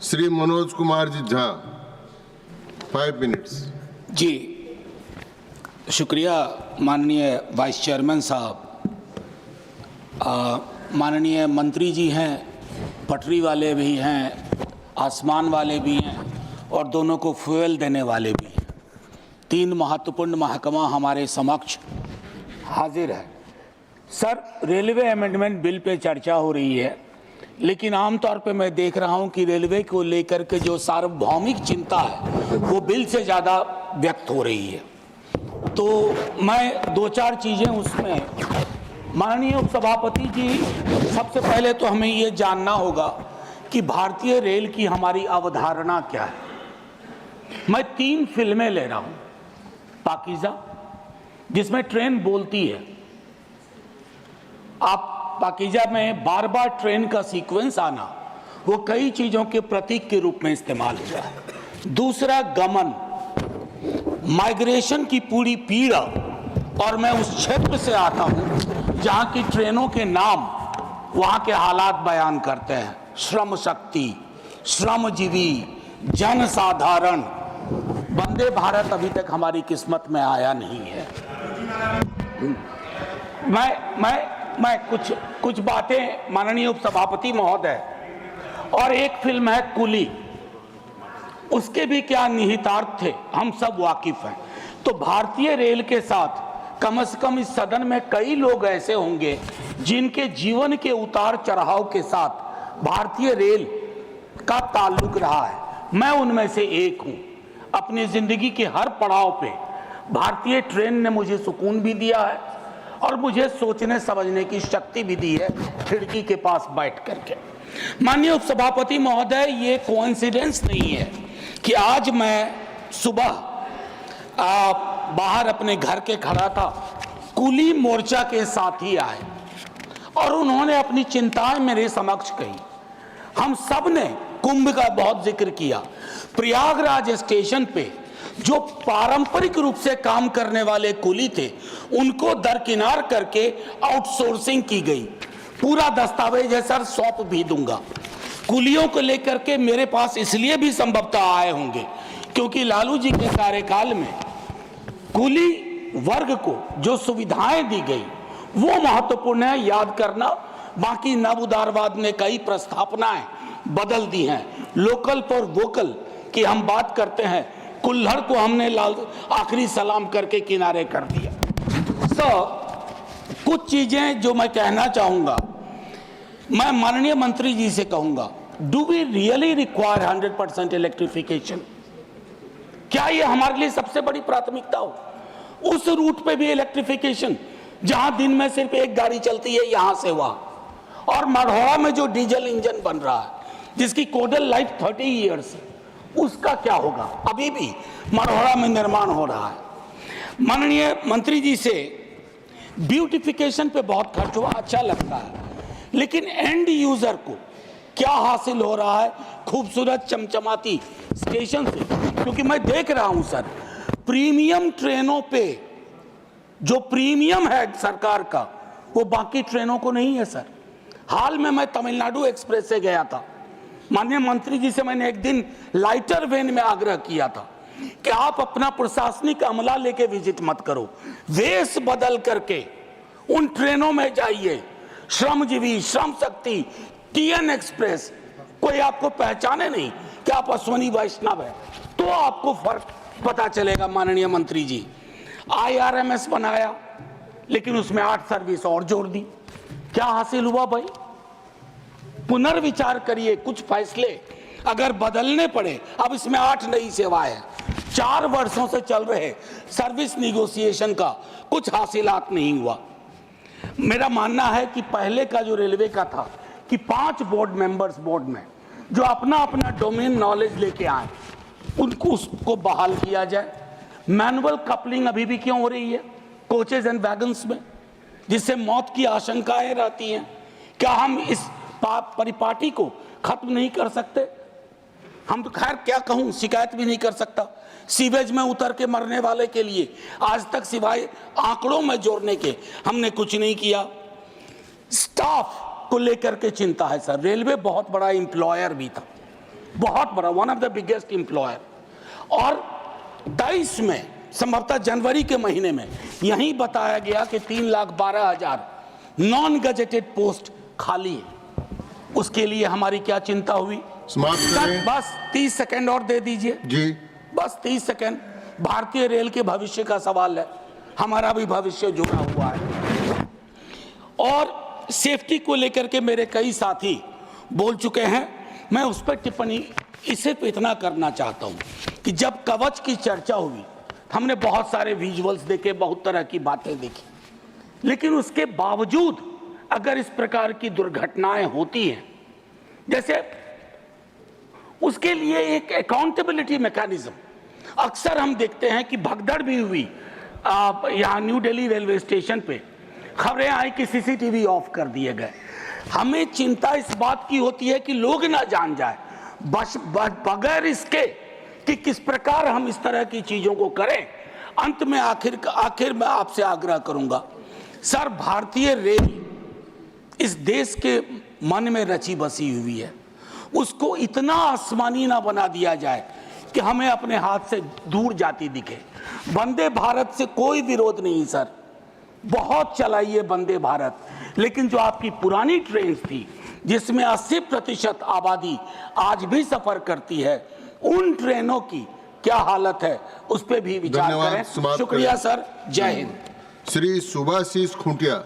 Shri Manoj Kumar ji Jha, 5 minutes. जी शुक्रिया माननीय vice chairman साहब। माननीय मंत्री जी हैं, पटरी वाले भी हैं, आसमान वाले भी हैं और दोनों को फ्यूल देने वाले भी हैं। 3 महत्वपूर्ण महकमा हमारे समक्ष हाजिर है। Sir, railway amendment bill pay चर्चा हो रही है, लेकिन आमतौर पे मैं देख रहा हूं कि रेलवे को लेकर के जो सार्वभौमिक चिंता है वो बिल से ज़्यादा व्यक्त हो रही है। तो मैं 2-4 चीज़ें उसमें, माननीय उपसभापति जी, सबसे पहले तो हमें ये जानना होगा कि भारतीय रेल की हमारी अवधारणा क्या है। मैं 3 फिल्में ले रहा हूँ। पाकीज़ा, जिसमें ट्रेन बोलती है, आप पाकीज़ा में बार बार ट्रेन का सीक्वेंस आना वो कई चीज़ों के प्रतीक के रूप में इस्तेमाल हुआ है। दूसरा, गमन, माइग्रेशन की पूरी पीड़ा, और मैं उस क्षेत्र से आता हूँ जहाँ की ट्रेनों के नाम वहाँ के हालात बयान करते हैं। श्रम शक्ति, श्रमजीवी, जनसाधारण। वंदे भारत अभी तक हमारी किस्मत में आया नहीं है। मैं कुछ बातें, माननीय उपसभापति महोदय, और एक फिल्म है कुली, उसके भी क्या निहितार्थ थे हम सब वाकिफ हैं। तो भारतीय रेल के साथ कम से कम इस सदन में कई लोग ऐसे होंगे जिनके जीवन के उतार चढ़ाव के साथ भारतीय रेल का ताल्लुक रहा है। मैं उनमें से एक हूं। अपनी जिंदगी के हर पड़ाव पे भारतीय ट्रेन ने मुझे सुकून भी दिया है और मुझे सोचने समझने की शक्ति भी दी है, खिड़की के पास बैठ करके। माननीय उपसभापति महोदय, ये कोइंसिडेंस नहीं है कि आज मैं सुबह बाहर अपने घर के खड़ा था, कुली मोर्चा के साथी आए और उन्होंने अपनी चिंताएं मेरे समक्ष कही। हम सब ने कुंभ का बहुत जिक्र किया। प्रयागराज स्टेशन पे जो पारंपरिक रूप से काम करने वाले कुली थे, उनको दरकिनार करके आउटसोर्सिंग की गई। पूरा दस्तावेज है सर, सौंप भी दूंगा। कुलियों को लेकर के मेरे पास इसलिए भी संभवतः आए होंगे क्योंकि लालू जी के कार्यकाल में कुली वर्ग को जो सुविधाएं दी गई वो महत्वपूर्ण है, याद करना। बाकी नव उदारवाद ने कई प्रस्थापनाएं बदल दी हैं। लोकल फॉर वोकल की हम बात करते हैं, कुल्हड़ को हमने आखिरी सलाम करके किनारे कर दिया। कुछ चीजें जो मैं कहना चाहूंगा, मैं माननीय मंत्री जी से कहूंगा, do we really require 100% electrification? क्या ये हमारे लिए सबसे बड़ी प्राथमिकता हो? उस रूट पे भी इलेक्ट्रिफिकेशन, जहां दिन में सिर्फ एक गाड़ी चलती है यहां से वहां, और मढ़ौरा में जो डीजल इंजन बन रहा है जिसकी कोडल लाइफ 30 ईयर्स है, उसका क्या होगा? अभी भी मढ़ौरा में निर्माण हो रहा है। माननीय मंत्री जी से ब्यूटिफिकेशन पे बहुत खर्च हुआ, अच्छा लगता है, लेकिन एंड यूजर को क्या हासिल हो रहा है खूबसूरत चमचमाती स्टेशन से? क्योंकि मैं देख रहा हूं सर, प्रीमियम ट्रेनों पे जो प्रीमियम है सरकार का, वो बाकी ट्रेनों को नहीं है सर। हाल में मैं तमिलनाडु एक्सप्रेस से गया था। माननीय मंत्री जी से मैंने एक दिन लाइटर वेन में आग्रह किया था कि आप अपना प्रशासनिक अमला लेके विजिट मत करो, वेश बदल करके उन ट्रेनों में जाइए। श्रमजीवी, श्रम शक्ति, टीएन एक्सप्रेस, कोई आपको पहचाने नहीं कि आप अश्वनी वैष्णव है, तो आपको फर्क पता चलेगा। माननीय मंत्री जी, IRMS बनाया, लेकिन उसमें 8 सर्विस और जोड़ दी। क्या हासिल हुआ भाई? पुनर्विचार करिए, कुछ फैसले अगर बदलने पड़े। अब इसमें 8 नई सेवाएं हैं। 4 वर्षों से चल रहे सर्विस निगोशिएशन का कुछ हासिलात नहीं हुआ। मेरा मानना है कि पहले का जो रेलवे का था कि 5 बोर्ड मेंबर्स बोर्ड में जो अपना अपना डोमेन नॉलेज लेके आए, उनको उसको बहाल किया जाए। मैनुअल कपलिंग अभी भी क्यों हो रही है कोचेज एंड वैगन्स में, जिससे मौत की आशंकाएं रहती हैं? क्या हम इस परिपाटी को खत्म नहीं कर सकते? हम तो खैर क्या कहूं, शिकायत भी नहीं कर सकता। सीवेज में उतर के मरने वाले के लिए आज तक सिवाय आंकड़ों में जोड़ने के हमने कुछ नहीं किया। स्टाफ को लेकर के चिंता है सर। रेलवे बहुत बड़ा एम्प्लॉयर भी था, बहुत बड़ा, one of the biggest employer. और 23 में संभवतः जनवरी के महीने में यही बताया गया कि 3,12,000 नॉन गजेटेड पोस्ट खाली है। उसके लिए हमारी क्या चिंता हुई? समाप्त करें। बस 30 सेकंड और दे दीजिए जी। बस 30 सेकंड। भारतीय रेल के भविष्य का सवाल है, हमारा भी भविष्य जुड़ा हुआ है। और सेफ्टी को लेकर के मेरे कई साथी बोल चुके हैं, मैं उस पर टिप्पणी सिर्फ इतना करना चाहता हूं कि जब कवच की चर्चा हुई, हमने बहुत सारे विजुअल्स देखे, बहुत तरह की बातें देखी, लेकिन उसके बावजूद अगर इस प्रकार की दुर्घटनाएं होती हैं, जैसे उसके लिए एक अकाउंटेबिलिटी मैकेनिज्म, अक्सर हम देखते हैं कि भगदड़ भी हुई यहाँ न्यू दिल्ली रेलवे स्टेशन पे, खबरें आई कि सीसीटीवी ऑफ कर दिए गए। हमें चिंता इस बात की होती है कि लोग ना जान जाए, बगैर इसके कि किस प्रकार हम इस तरह की चीजों को करें। अंत में आखिर मैं आपसे आग्रह करूंगा, सर, भारतीय रेल इस देश के मन में रची बसी हुई है, उसको इतना आसमानी ना बना दिया जाए कि हमें अपने हाथ से दूर जाती दिखे। वंदे भारत से कोई विरोध नहीं सर, बहुत चलाइए वंदे भारत, लेकिन जो आपकी पुरानी ट्रेन थी जिसमें 80% आबादी आज भी सफर करती है, उन ट्रेनों की क्या हालत है उस पर भी विचार करें। शुक्रिया सर, जय हिंद। श्री सुभाशीष खूंटिया।